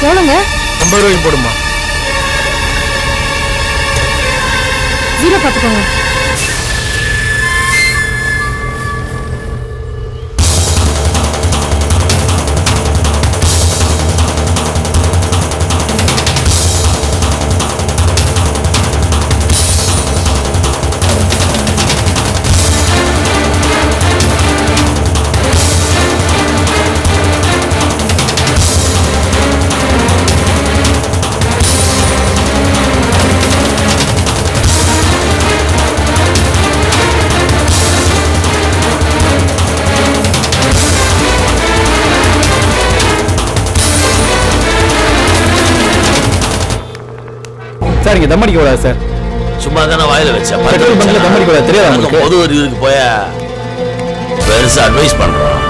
எவ்வளோங்க? 50 ரூபாய்க்கு போடுமா? 0 பார்த்துக்கோங்க. குடிக்காரங்க தம் அடிக்க கூடாது சார். சும்மா தானே வாயில வச்ச பெட்ரோல் பங்க்ல தம் அடிக்க கூடாது தெரியாது உங்களுக்கு? பொது அறிவுக்கு போய பெருசா அட்வைஸ் பண்றோம்.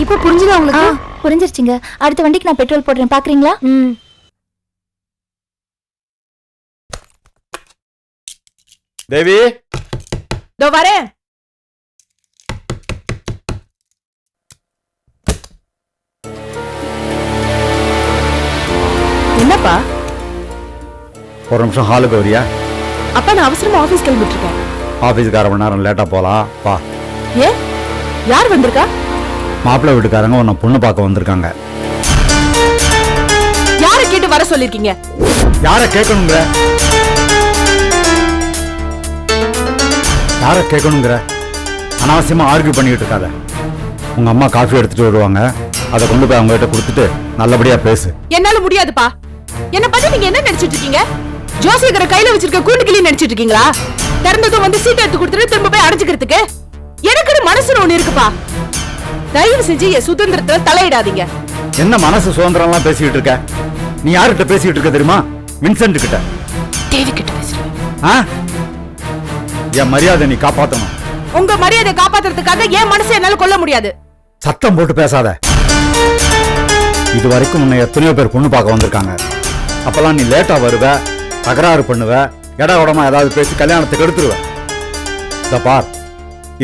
இப்போ புரிஞ்சுதா உங்களுக்கு? புரிஞ்சிருச்சுங்க. அடுத்த வண்டிக்கு நான் பெட்ரோல் போடுறேன், பாக்குறீங்களா? தேவி இதோ வரேன். என்னப்பா? ஒரு நிமிஷம் ஹாலுக்கு வரியா? அப்பா நான் அவசரமா ஆபீஸ் கிளம்பிட்டு இருக்கேன். ஆபீஸ்க்கு 1/2 மணி நேரம் லேட்டா போலாம் வா. ஏன்? யார் வந்திருக்கா? மாப்பிள்ளை வீட்டுக்காரங்க உன்னை பொண்ணு பார்க்க வந்திருக்காங்க. யாரை கேட்டு வர சொல்லிருக்கீங்க? யார கேட்கணுங்கிற? யார கேட்கணுங்கிற? அனாவசியமா ஆர்கியூ பண்ணிட்டு இருக்காத. உங்க அம்மா காஃபி எடுத்துட்டு வருவாங்க, அதை கொண்டு போய் அவங்க கிட்ட கொடுத்துட்டு நல்லபடியா பேசு. என்னால முடியாதுப்பா. என்ன பத்தி நீங்க என்ன நினைச்சிட்டு இருக்கீங்க? ஜோசியக்கரை கையில வச்சிருக்க கூண்டுக்கிளி நினைச்சிட்டு இருக்கீங்களா? திறந்ததும் வந்து சீட் எடுத்து கொடுத்துட்டு திரும்ப போய் அடைச்சுக்கிறதுக்கு எனக்கு மனசுல ஒண்ணு இருக்குப்பா. தயவு செஞ்சு என் சுதந்திரத்துல தலையிடாதீங்க. என்ன மனசு சுதந்திரம் எல்லாம் பேசிட்டு இருக்க? நீ யார்கிட்ட பேசிட்டு இருக்க தெரியுமா? வின்சென்ட் கிட்ட. தேவி கிட்ட பேசுறேன். என் மரியாதை நீ காப்பாத்தணும். உங்க மரியாதை காப்பாத்துறதுக்காக என் மனசை என்னால கொல்ல முடியாது. சத்தம் போட்டு பேசாத. இது வரைக்கும் உன்னை எத்தனையோ பேர் பொண்ணு பார்க்க வந்திருக்காங்க. அப்பெல்லாம் நீ லேட்டா வருவ, தகராறு பண்ணுவ, எடா உடமா ஏதாவது பேசி கல்யாணத்துக்கு எடுத்துருவ. இத பார்,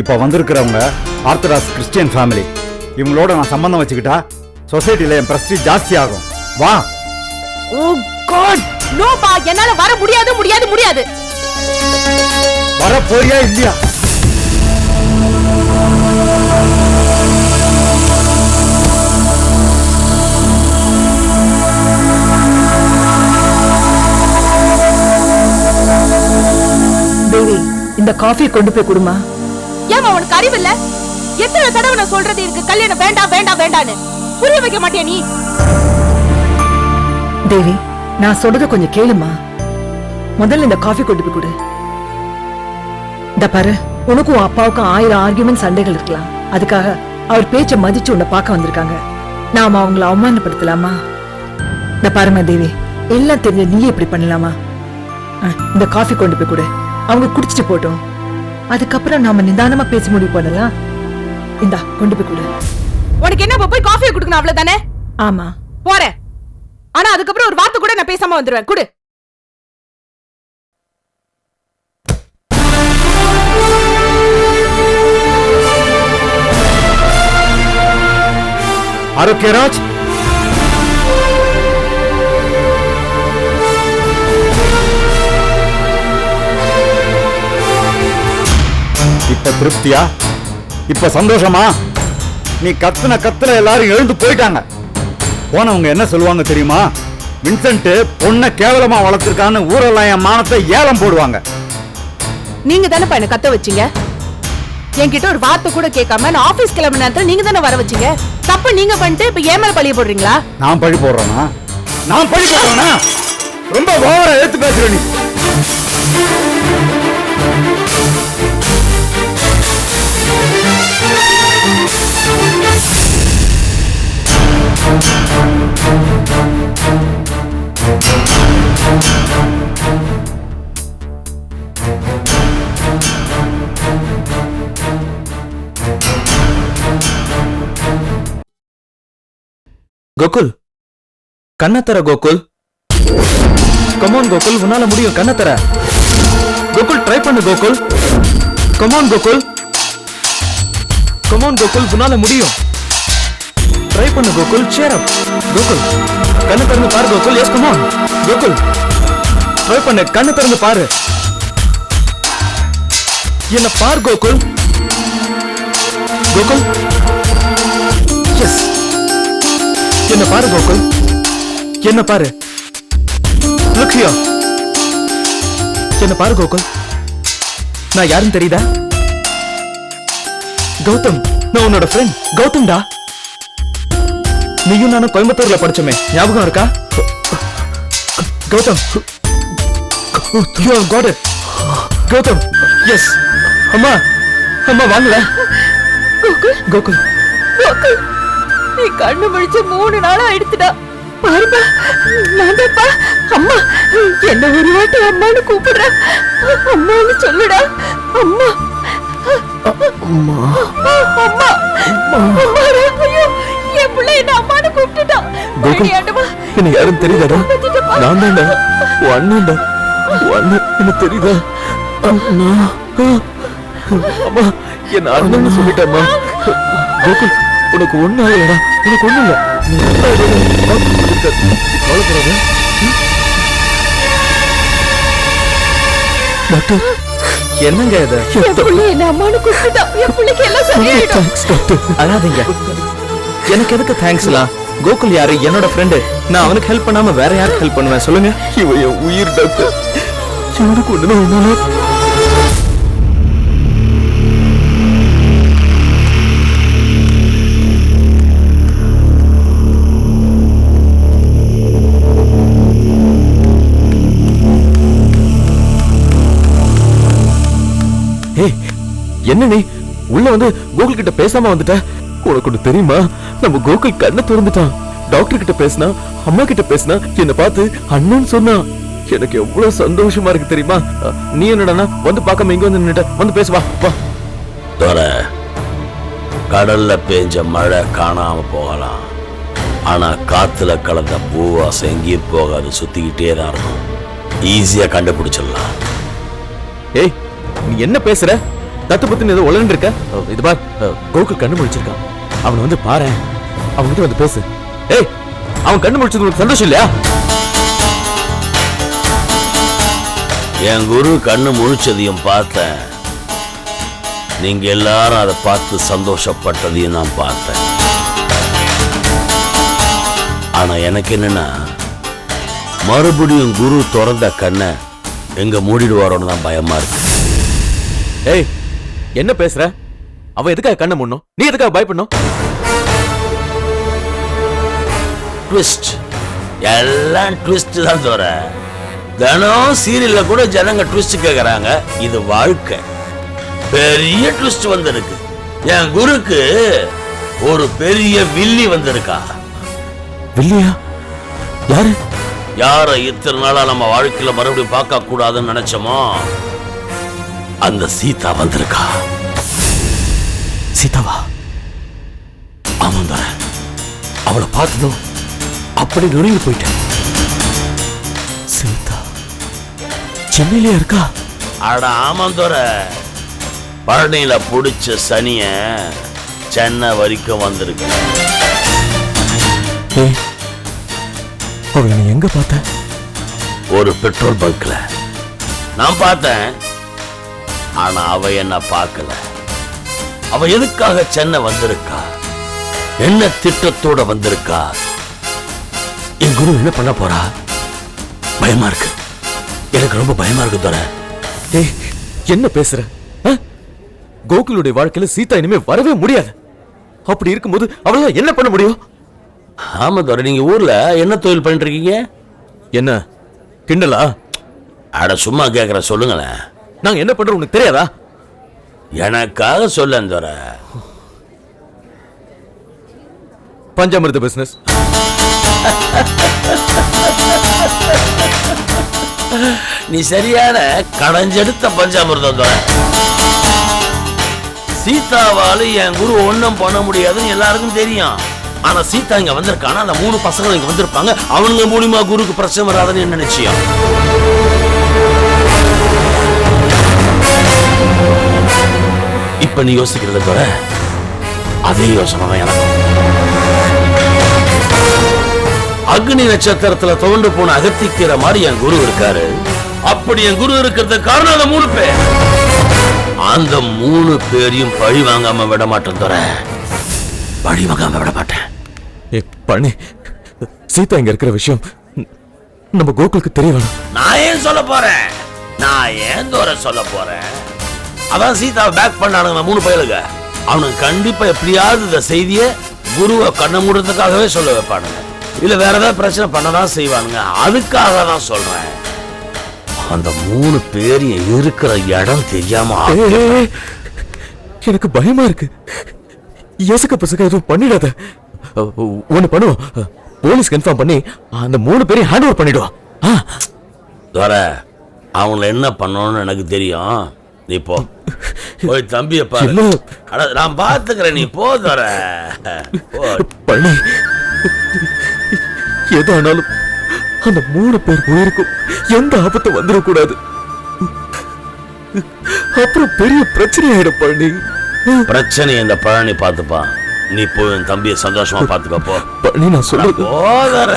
இப்ப வந்திருக்கிறவங்க ஆர்த்தடாக்ஸ் கிறிஸ்டியன் ஃபேமிலி. இவங்களோட நான் சம்பந்தம் வச்சுக்கிட்டா சொசைட்டில என் பிரஸ்டீஜ் ஜாஸ்தி ஆகும். வா. ஓ காட், நோ பா, என்னால வர முடியாது முடியாது முடியாது. வர போறியா இல்லையா? தேவி, இந்த காஃபி கொண்டு போய் கொடுமா. ஏமா உனக்கு அறிவு இல்ல? எத்தனை தடவை நான் சொல்றது இருக்கு கல்யாணம் வேண்டாம் வேண்டாம் வேண்டான்னு? புரிய வைக்க மாட்டியா நீ? தேவி, நான் சொல்றத கொஞ்சம் கேளுமா. முதல்ல இந்த காஃபி கொண்டு போய் கொடு. இந்த பாரு, உனக்கும் அப்பாவுக்கும் 1000 ஆர்குமெண்ட் சண்டைகள் இருக்கலாம். அதுக்காக அவர் பேச்ச மதிச்சு உன்னை பார்க்க வந்திருக்காங்க. நாம அவங்கள அவமானப்படுத்தலாமா? இந்த பாருமா தேவி, எல்லாம் தெரிஞ்ச நீயே இப்படி பண்ணலாமா? இந்த காஃபி கொண்டு போய் கொடு. அவங்க குடிச்சிட்டு போட்டோம், அதுக்கப்புறம் நாம நிதானமா பேசி முடிவு பண்ணலாம். இந்தா கொண்டு போய் கொடு. உனக்கு என்ன போய் காஃபியை குடுக்கணும் அவ்வளவுதானே? ஆமா போறேன். ஆனா அதுக்கப்புறம் ஒரு வார்த்தை கூட நான் பேசாம வந்துருவேன். குடு. ஆரோக்கியராஜ், இப்ப திருப்தியா? இப்ப சந்தோஷமா? நீ கத்துன கத்துல எல்லாரும் எழுந்து போயிட்டாங்க. போனவங்க என்ன சொல்லுவாங்க தெரியுமா? வின்சென்ட் பொண்ணை கேவலமா வளர்த்திருக்கான்னு ஊரெல்லாம் என் மானத்தை ஏலம் போடுவாங்க. நீங்க தானே என்ன கத்த வச்சீங்க? என்கிட்ட ஒரு வார்த்தை கூட கேட்காம நான் ஆபீஸ் கிளம்பின நேரத்துல நீங்க தானே வர வச்சீங்க. தப்பு நீங்க பண்ணிட்டு இப்ப ஏன் மேல பழிய போடுறீங்களா? நான் பழி போடுறேனா? நான் பழி போடுறேனா? ரொம்ப ஓவரா எடுத்து பேசுற நீ. கோகுல், கண்ணத்தர கோகுல். கமான் கோகுல், உன்னால முடியும். கண்ணத்தர கோகுல், ட்ரை பண்ணு கோகுல். கமான் கோகுல், கமான் கோகுல், உன்னால முடியும். ட்ரை பண்ணு கோகுல். சேர் அப் கோகுல். கண்ணை திறந்து பாரு Gokul. Yes come on Gokul, try பண்ணு. கண்ணை திறந்து பாரு. என்ன பார் கோகுல். கோகுல், எஸ், என்ன பாரு கோகுல், என்ன பாரு. look here. என்ன பாரு கோகுல், நான் யாருன்னு தெரியுதா? கௌதம், நான் உன்னோட ஃப்ரெண்ட் கௌதம்டா. நீயும் நானும் கோயம்புத்தூர்ல படிச்சோமே, ஞாபகம் இருக்கா? Gautam, you have got it. Gautam, yes. அம்மா, அம்மா வாங்கல. கோகுல் கோகுல், கோகுல், நீ கண்ணு முழிச்சு 3 நாளா ஆயிடுச்சுடா. பாருப்பா, நான்தாப்பா அம்மா. என்ன ஒரு வாட்டி அம்மான்னு கூப்பிடுற. அம்மான்னு சொல்லுடா. அம்மா அம்மா, அம்மா அம்மாடா. ஐயோ, என் பிள்ளை என்ன அம்மான்னு கூப்பிட்டுட்டான். கோகுல், என்ன யாரும் தெரியுதாடா? நான் தான்டா, உன் அண்ணன்டா. உன் அண்ணன் என்ன தெரியுதா? அண்ணா, அம்மா என்ன அண்ணன்னு சொல்லிட்டேம்மா. கோகுல், உனக்கு ஒண்ணும் ஆகலடா, உனக்கு ஒண்ணும் இல்ல. கவலைப்படாத. டாக்டர், என்னங்க இது? என் பிள்ளை என்ன அம்மான்னு கூப்பிட்டுட்டான். என் பிள்ளைக்கு எல்லாம் சரியாயிடும். Thanks doctor. அழாதீங்க. எனக்கு எதுக்கு தேங்க்ஸ்லாம்? கோகுல் யாரு? என்னோட ஃப்ரெண்டு. நான் அவனுக்கு ஹெல்ப் பண்ணாம வேற யாருக்கு ஹெல்ப் பண்ணுவேன் சொல்லுங்க? இவன் என் உயிர் டாக்டர். இவனுக்கு ஒண்ணுமே ஒண்ணாலும் என்ன நீ உள்ள வந்து கோகுல் கிட்ட பேசாம வந்துட்ட? உனக்கு ஒண்ணு தெரியுமா? நம்ம கோகுல் கண்ணை திறந்துட்டான். டாக்டர் கிட்ட பேசினா, அம்மா கிட்ட பேசினா, என்ன பார்த்து அண்ணன் சொன்னா. எனக்கு எவ்வளவு சந்தோஷமா இருக்கு தெரியுமா? நீ என்னடா வந்து பார்க்காம இங்க வந்து நின்னுட்ட? வந்து பேசுவா வா. தோர, கடல்ல பேஞ்ச மழை காணாம போகலாம், ஆனா காத்துல கலந்த பூவாசம் எங்கேயும் போகாது, சுத்திக்கிட்டே தான் இருக்கும். ஈஸியா கண்டுபிடிச்சிடலாம். ஏய், நீ என்ன பேசுற? தத்து பத்து ஏதோ உளர்ந்து இருக்க. இது பார், கோகுல் கண்ணு முடிச்சிருக்கான். அவன் வந்து பாரு, அவன்கிட்ட வந்து பேசு. ஏய், அவன் கண்ணு முடிச்சது உனக்கு சந்தோஷம் இல்லையா? என் குரு கண்ணு முழிச்சதையும் பார்த்தேன், நீங்க எல்லாரும் அதை பார்த்து சந்தோஷப்பட்டதையும் நான் பார்த்தேன். ஆனா எனக்கு என்னன்னா, மறுபடியும் குரு திறந்த கண்ணை எங்க மூடிடுவாரோன்னு தான் பயமா இருக்கு. ஏய், என்ன பேசுற? அவன் எதுக்காக கண்ணை மூடணும்? நீ எதுக்காக பயப்படணும்? ட்விஸ்ட், எல்லாம் ட்விஸ்ட் தான் தோற. தினம் சீரியல்ல கூட ஜனங்க ட்விஸ்ட் கேக்குறாங்க. இது வாழ்க்கை. பெரிய ட்விஸ்ட் வந்திருக்கு. என் குருக்கு ஒரு பெரிய வில்லி வந்திருக்கா. வில்லியா? யாரு? யார இத்தனை நாளா நம்ம வாழ்க்கையில மறுபடியும் பார்க்க கூடாதுன்னு நினைச்சோமோ, அந்த சீதா வந்திருக்கா. சீதாவா? ஆமாந்தா, அவளை பார்த்ததும் அப்படி நுழைவு போயிட்டேன். சீதா சென்னையிலே இருக்கா? அட ஆமாந்தோர, பழனியில புடிச்ச சனிய சென்னை வரைக்கும் வந்திருக்கு. ஏய், அவளை நீ எங்க பார்த்த? ஒரு பெட்ரோல் பங்க்ல நான் பார்த்தேன். ஆனா அவ என்ன பார்க்கல. அவ எதுக்காக சென்னை வந்திருக்கா, என்ன திட்டத்தோட வந்திருக்கா, என் குரு என்ன பண்ண போறா? பயமா இருக்கு. எனக்கு ரொம்ப பயமா இருக்கு தோர. ஏய், என்ன பேசுற? கோகுலுடைய வாழ்க்கையில சீதா இனிமே வரவே முடியாது. அப்படி இருக்கும்போது அவளால என்ன பண்ண முடியும்? ஆமா தோர, நீங்க ஊர்ல என்ன தொழில் பண்ணிட்டு இருக்கீங்க? என்ன கிண்டலா? அட சும்மா கேக்குற, சொல்லுங்களேன். நாங்க என்ன பண்றோம் உனக்கு தெரியாதா? எனக்காக சொல்ல தோர. பஞ்சாமிர்த பிசினஸ். நீ சரியான கடைஞ்செடுத்த பஞ்சாமிர்தம் தோர. சீதாவால என் குரு ஒண்ணும் பண்ண முடியாதுன்னு எல்லாருக்கும் தெரியும். ஆனா சீதா இங்க வந்திருக்கானா, அந்த 3 பசங்க இங்க வந்திருப்பாங்க, அவனுங்க மூலியமா குருக்கு பிரச்சனை வராதுன்னு என்ன நிச்சயம்? இப்ப நீ யோசிக்கிறத தவிர அதே யோசனை தான் எனக்கு. அக்னி நட்சத்திரத்துல தோண்டு போன அகத்திக்கிற மாதிரி என் குரு இருக்காரு. அப்படி என் குரு இருக்கிறது காரணம் அந்த 3 பேர். அந்த 3 பேரையும் பழி வாங்காம விட மாட்டேன் தர. பழி வாங்காம விட மாட்டேன். ஏ பழனி, சீதா இங்க இருக்கிற விஷயம் நம்ம கோகுலுக்கு தெரிய வேணாம். நான் ஏன் சொல்ல போறேன்? நான் ஏன் தோற சொல்ல போறேன்? அதான் சீதாவை பேக் பண்ணானுங்க 3 பயலுங்க. அவனுக்கு கண்டிப்பா எப்படியாவது இந்த செய்தியை குருவை கண்ண மூடுறதுக்காகவே சொல்ல வைப்பானுங்க. இல்ல வேற ஏதாவது பிரச்சனை பண்ணதான் செய்வானுங்க. அதுக்காக தான் சொல்றேன். அந்த 3 பேர் இருக்கிற இடம் தெரியாம ஏய், எனக்கு பயமா இருக்கு. எசுக்க பசங்க எதுவும் பண்ணிடாத. ஒண்ணு பண்ணுவோம், போலீஸ்க்கு இன்ஃபார்ம் பண்ணி அந்த 3 பேரையும் ஹேண்ட் ஓவர் பண்ணிடுவோம். தோற அவங்கள என்ன பண்ணணும்னு எனக்கு தெரியும். நீ போ, போய் தம்பிய பாரு. இல்ல. அட, நான் பாத்துக்கிறேன், நீ போ தோற. பண்ணி எது ஆனாலும் அந்த 3 பேர் உயிருக்கும் எந்த ஆபத்தும் வந்துடக்கூடாது. அப்புறம் பெரிய பிரச்சனை ஆயிடும். பண்ணி பிரச்சனை இந்த பழனி பார்த்துப்பான். நீ போய் என் தம்பியை சந்தோஷமா பாத்துக்க போ. பண்ணி நான் சொல்றது போதற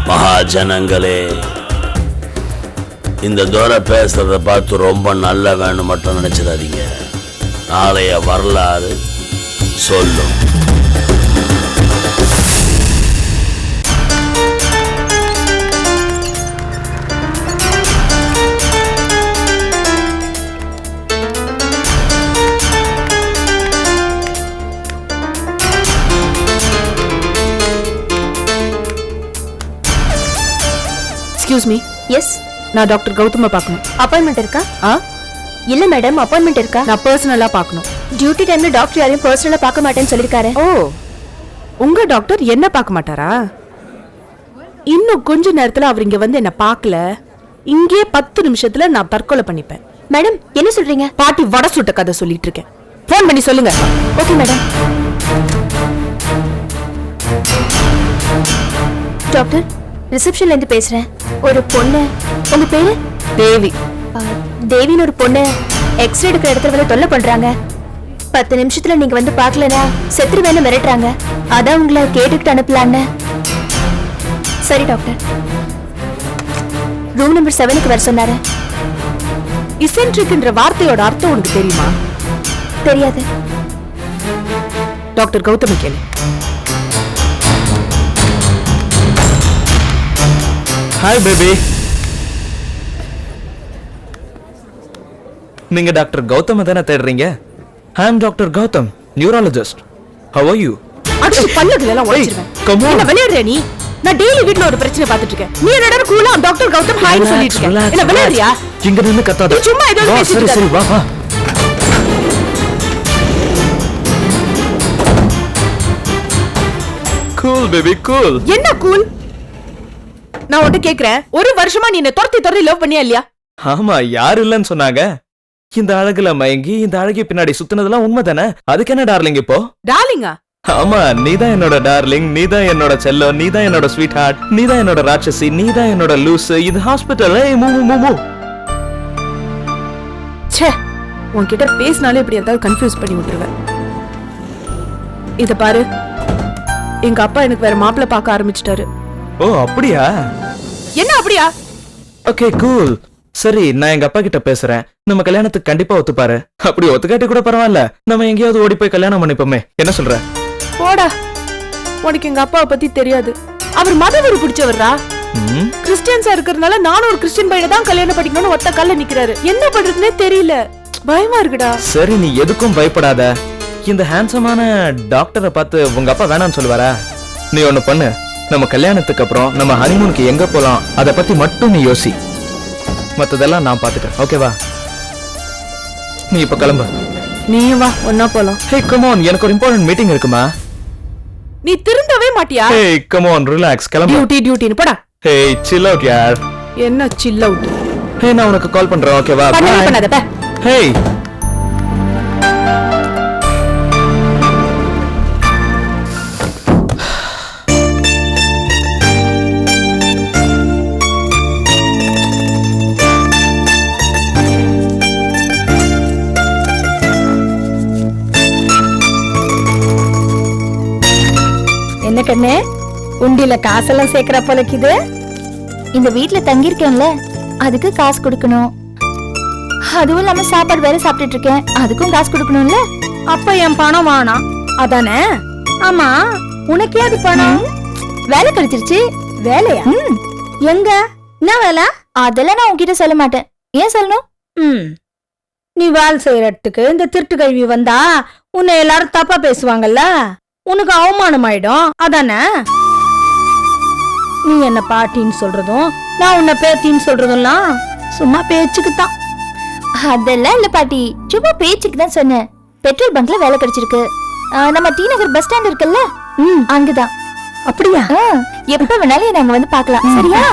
மகாஜனங்களே, இந்த தூர பேசுறத பார்த்து ரொம்ப நல்ல வேணும் மட்டும் நினைச்சிடாதீங்க. நாளைய வரலாறு சொல்லும். Excuse me. எஸ், நான் டாக்டர் கௌதம பார்க்கணும். அப்பாயின்மெண்ட் இருக்கா? ஆ, இல்ல மேடம், அப்பாயின்மெண்ட் இருக்கா? நான் பர்சனலா பார்க்கணும். டியூட்டி டைம்ல டாக்டர் யாரையும் பர்சனலா பார்க்க மாட்டேன்னு சொல்லிருக்காரு. ஓ, உங்க டாக்டர் என்ன பார்க்க மாட்டாரா? இன்னும் கொஞ்ச நேரத்துல அவர் இங்க வந்து என்ன பார்க்கல, இங்கே 10 நிமிஷத்துல நான் தற்கொலை பண்ணிப்பேன். மேடம், என்ன சொல்றீங்க? பாட்டி வடை சுட்ட கதை சொல்லிட்டு இருக்கேன். போன் பண்ணி சொல்லுங்க. Okay madam. டாக்டர், ரிசப்ஷன்ல இருந்து பேசுறேன். ஒரு பொண்ணு, உங்க பேரு? தேவி. தேவின்னு ஒரு பொண்ணு எக்ஸ்ரே எடுக்கிற இடத்துல வந்து தொல்லை பண்றாங்க. 10 நிமிஷத்துல நீங்க வந்து பார்க்கலனா செத்துருவேன்னு மிரட்டுறாங்க. அதான் உங்களை கேட்டுக்கிட்டு அனுப்பலான்னு. சரி டாக்டர், ரூம் நம்பர் 7க்கு வர சொன்னாரு. இசென்ட்ரிக்ன்ற வார்த்தையோட அர்த்தம் உனக்கு தெரியுமா? தெரியாது. டாக்டர் கௌதம கேளு. Hi baby. நீங்க டாக்டர் கௌதம தானே தேடுறீங்க? I am doctor Gautham, neurologist. How are you? அடிச்சு பல்லதுல எல்லாம் உடைச்சிடுவேன். come on. என்ன விளையாடுற நீ? நான் டெய்லி வீட்ல ஒரு பிரச்சனை பார்த்துட்டு இருக்கேன். நீ என்னடா கூலா டாக்டர் கௌதம் ஹாய்னு சொல்லிட்டு இருக்க. என்ன விளையாடுறியா? இங்க நின்னு கத்தாத. நீ சும்மா ஏதோ வா, பேசிட்டு சரி சரி வா வா. Cool baby cool. என்ன கூல்? நான் உன்கிட்ட கேக்குறேன், ஒரு வருஷமா நீ என்ன துரத்தி லவ் பண்ணியா இல்லையா? ஆமா, யாரு இல்லன்னு சொன்னாங்க? இந்த அழகுல மயங்கி இந்த அழகி பின்னாடி சுத்துனதெல்லாம் உண்மைதானே? அதுக்கு என்ன டார்லிங் இப்போ? டார்லிங்கா? ஆமா, நீதான் என்னோட டார்லிங், நீதான் என்னோட செல்லம், நீதான் என்னோட ஸ்வீட் ஹார்ட், நீதான் என்னோட ராட்சசி, நீதான் என்னோட லூசு. இது ஹாஸ்பிட்டல். ஏய் மூ மூ மூ. ச்சே, உன்கிட்ட பேசினாலே இப்படி ஏதாவது கன்ஃபியூஸ் பண்ணி விட்டுருவேன். இத பாரு, எங்க அப்பா எனக்கு வேற மாப்பிள்ளை பார்க்க ஆரம்பிச்சிட்டாரு. ஓ அப்படியா? என்ன அப்படியா? Okay cool. சரி, நான் எங்க அப்பா கிட்ட பேசுறேன். நம்ம கல்யாணத்துக்கு கண்டிப்பா ஒத்துப்பாரு. அப்படி ஒத்துக்காட்டி கூட பரவாயில்ல, நம்ம எங்கேயாவது ஓடி போய் கல்யாணம் பண்ணிப்போமே. என்ன சொல்ற? போடா, உனக்கு எங்க அப்பாவை பத்தி தெரியாது. அவர் மதவெறி பிடிச்சவர்ரா. கிறிஸ்டியன்ஸா இருக்கிறதுனால நானும் ஒரு கிறிஸ்டியன் பையனை தான் கல்யாணம் பண்ணிக்கணும்னு ஒத்த கால்ல நிக்கிறாரு. என்ன பண்றதுன்னே தெரியல. பயமா இருக்குடா. சரி, நீ எதுக்கும் பயப்படாத. இந்த ஹேண்ட்ஸமான டாக்டரை பார்த்து உங்க அப்பா வேணாம்னு சொல்லுவாரா? நீ ஒண்ணு பண்ணு, நம்ம கல்யாணத்துக்கு அப்புறம் நம்ம ஹனிமூனுக்கு எங்க போலாம் அத பத்தி மட்டும் நீ யோசி. மத்ததெல்லாம் நான் பாத்துக்கிறேன். ஓகேவா? நீ இப்ப கிளம்பு. நீயும் வா, ஒன்னா போலாம். ஹே கம் ஆன், எனக்கு ஒரு இம்பார்ட்டன்ட் மீட்டிங் இருக்குமா. நீ திருந்தவே மாட்டியா? ஹே கம் ஆன், ரிலாக்ஸ், கிளம்பு. டியூட்டின்னு போடா. ஹே சில் அவுட் யார். என்ன சில் அவுட்? ஹே நான் உனக்கு கால் பண்றேன். ஓகேவா? பண்ணாத பே. ஹே என்ன கண்ணே, உண்டில காசெல்லாம் சேர்க்கிற போலக்குது. இந்த வீட்ல தங்கி இருக்கேன்ல, அதுக்கு காசு கொடுக்கணும். அதுவும் இல்லாம சாப்பாடு வேற சாப்பிட்டுட்டு இருக்கேன், அதுக்கும் காசு கொடுக்கணும்ல. அப்ப என் பணம் வேணாம் அதானே? ஆமா, உனக்கு ஏது பணம்? வேலை கிடைச்சிருச்சு. வேலையா? எங்க? என்ன வேலை? அதெல்லாம் நான் உன்கிட்ட சொல்ல மாட்டேன். ஏன் சொல்லணும்? நீ வேலை செய்யறதுக்கு இந்த திருட்டு கல்வி வந்தா உன்னை எல்லாரும் தப்பா பேசுவாங்கல்ல, உனக்கு அவமானம் ஆயிடும் அதானே? நீ என்ன பாட்டின்னு சொல்றதும் நான் உன்னை பேத்தின்னு சொல்றதும்லாம் சும்மா பேச்சுக்குத்தான். அதெல்லாம் இல்ல பாட்டி, சும்மா பேச்சுக்கு தான் சொன்னேன். பெட்ரோல் பங்க்ல வேலை கிடைச்சிருக்கு. நம்ம டி நகர் பஸ் ஸ்டாண்ட் இருக்குல்ல, அங்கதான். அப்படியா? எப்ப வேணாலும் நாங்க வந்து பார்க்கலாம், சரியா?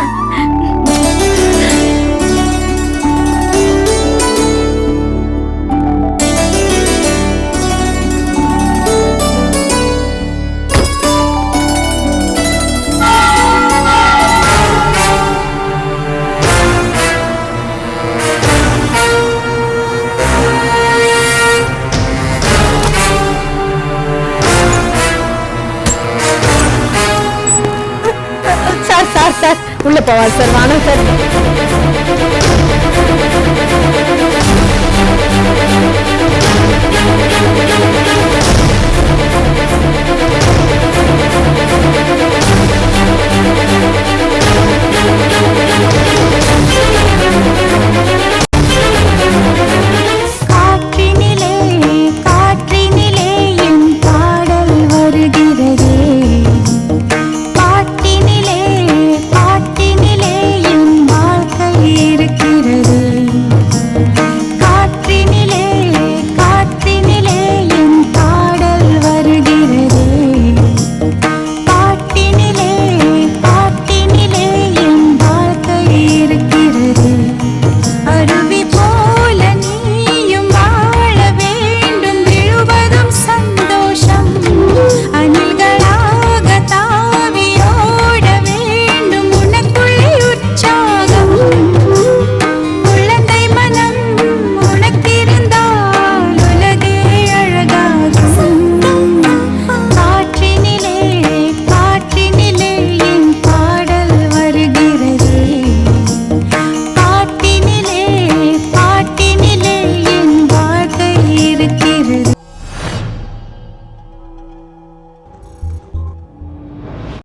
சார் உள்ள போவார் சார். வாங்க சார்.